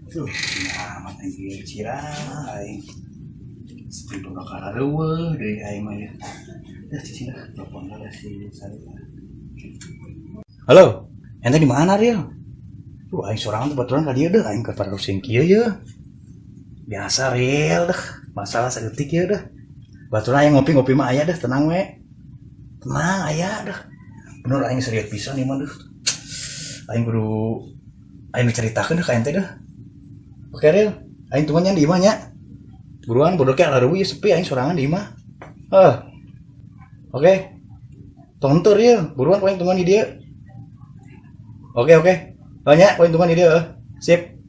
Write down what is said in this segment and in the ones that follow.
Tuh, amat aing cirah aing. Sepido bakal reueuh deui aing mah ya. Dah cicing dah, telepon ada si Sarita. Halo, ente di mana Ril? Tuh aing sorangan kebetulan ka dieu deuh aing keur parusing kieu ye. Biasa Ril dah, masalah saeutik ye dah. Baturan aing ngopi-ngopi mah aya dah, tenang we. Tenang aya dah. Bener aing serius pisan ieu mah deuh. Aing kudu aing ceritakeun ka ente dah. Oke Ril, aing tungguan di imah nya. Buruan bodoh ke areueuh ieu sepi aing sorangan di imah. Oke. Tong henteu Ril, buruan aing tungguan di dieu. Oke. Nya, aing tungguan di dieu. Sip.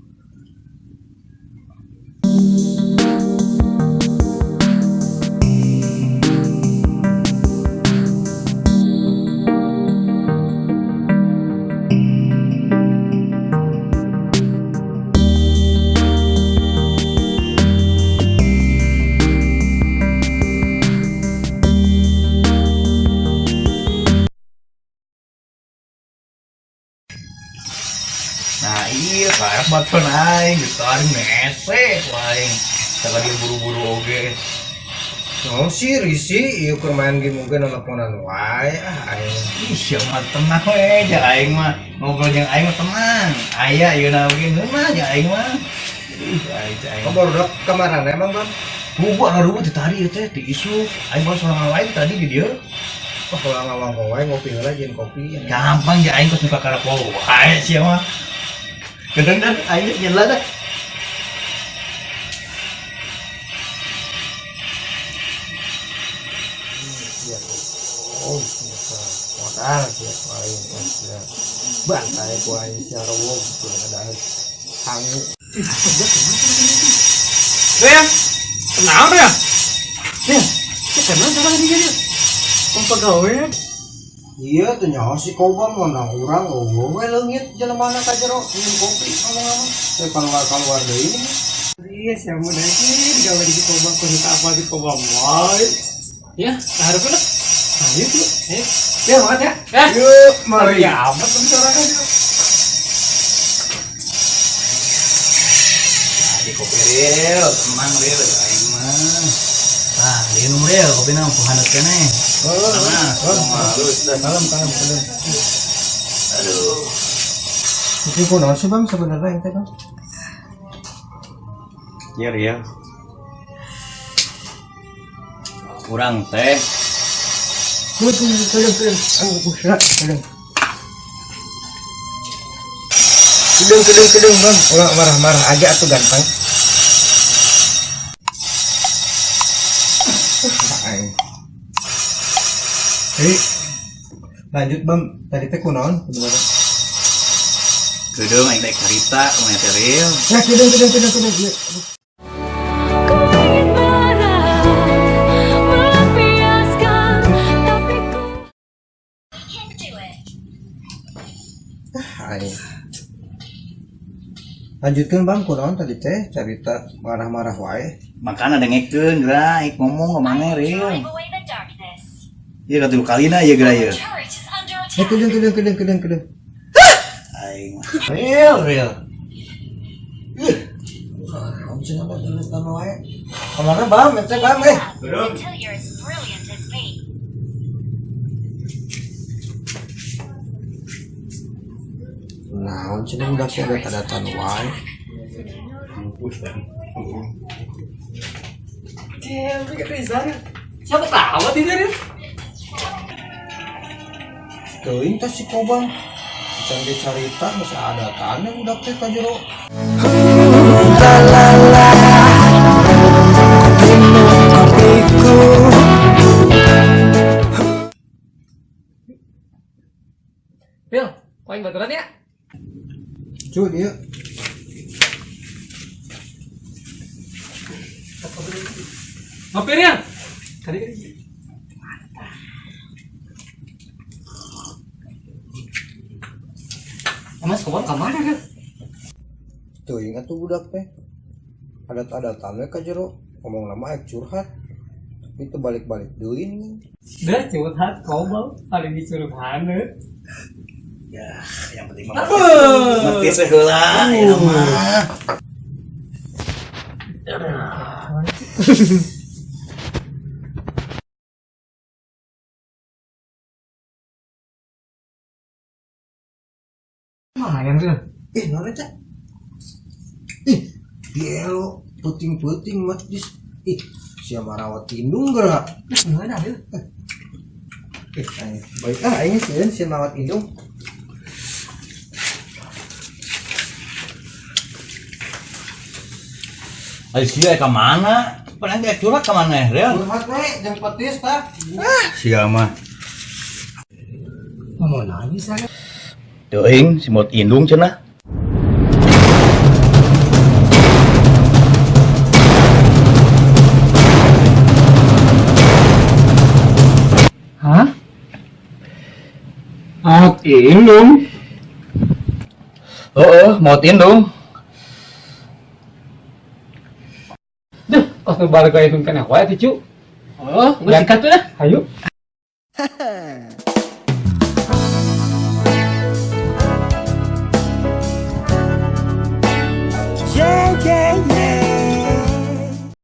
Nah iya kayak baturan aing gitu aing mesek aing tengah dia buru-buru oge. Oh sih risi, iya keur main game mungkin teleponan wae aing. Ih sia mah tenang we ja aing mah ngobrol jeung aing mah tenang. Aya ieu na oge mah ja aing mah. Ih aing. Kabar udah kemarin emang Bang? Bubuh ngaruh teh tadi teh di isu aing baru sorangan lain tadi di dieu. Oh kalau ngawang wae ngopi heula jeung kopi. Gampang ja aing kos suka karapo wae sia mah. Gedeng dan aing nyela dah. Oh, modal siapa aing ya. Bantai ku aing secara wong kudu ada sangu. Bel, kenapa ya? Bel, kenapa sama dia? Om pegawai. Iya teh nyaho si Kobar mah nang urang we leungit jelema ka jero minum kopi ngomong-ngomong. Teh keluar deui ini. Iya, saya mau nanya digawe di Kobar ku apa di Kobar moy. Ya, hareup lah. Ayo tuh. Ya, mat ya. Yuk, mari. Ya, amat bicarakan yuk. Di kopi Ril, tenang Ril aing mah. Tah, dieu Ril, kopina mah hangat keneh. Kalem. Aduh. Itu kunaon sih Bang sebenarnya ente Bang? Iya Ril. Kurang teh. Kedeng Bang, ulah marah-marah aja atuh ganteng. Lanjut Bang, tadi teh kunaon sebenarnya? Kedeung aing teh carita lumayan teh Ril. Ya kedeng. Lanjutkan Bang, kunaon tadi teh cerita marah-marah wae. Makana dengekeun geura aing ngomong ka maneh Ril. Ieu katilu kalina ieu geura ieu. Kedeng. Aing Ril. Cenah mah tuliskan wae. Kamana Bang, teh Bang Gedung. Nah, cenah udah kayak data-data wae. Damn, look at this, siapa tahu dia nih? Teuing teh si Kobang. Can dicarita masih ada tanya udah teh ka jero. Bel, poin baturan ya? Cu dia. Ngopi ya? Tadi. Mas kawan kemana ya? Tuh ingat tuh budak teh. Adat-adatan we ka jero. Ngomong lama aek curhat. Itu balik-balik deui nih. Dah curhat kobal, paling dicurhat. Ya, yang penting Aduh, Petis heula ya mah. Lumayan tuh. Nona cak. Dielo puting-puting matis. Siapa rawat indung gerak? Gimana ya? Baik ini sih rawat indung. Ayo sia ke mana? Pernah dia curhat ke mana, Real? Curhat we jeung petis tah. Sia mah. Mau nangis saya. Teuing si mot indung cenah. Hah? Out indung. Mot indung. Duh, pas balik ke indung kena wae tuh, Cu. Oh, berangkat tuh dah. Ayo.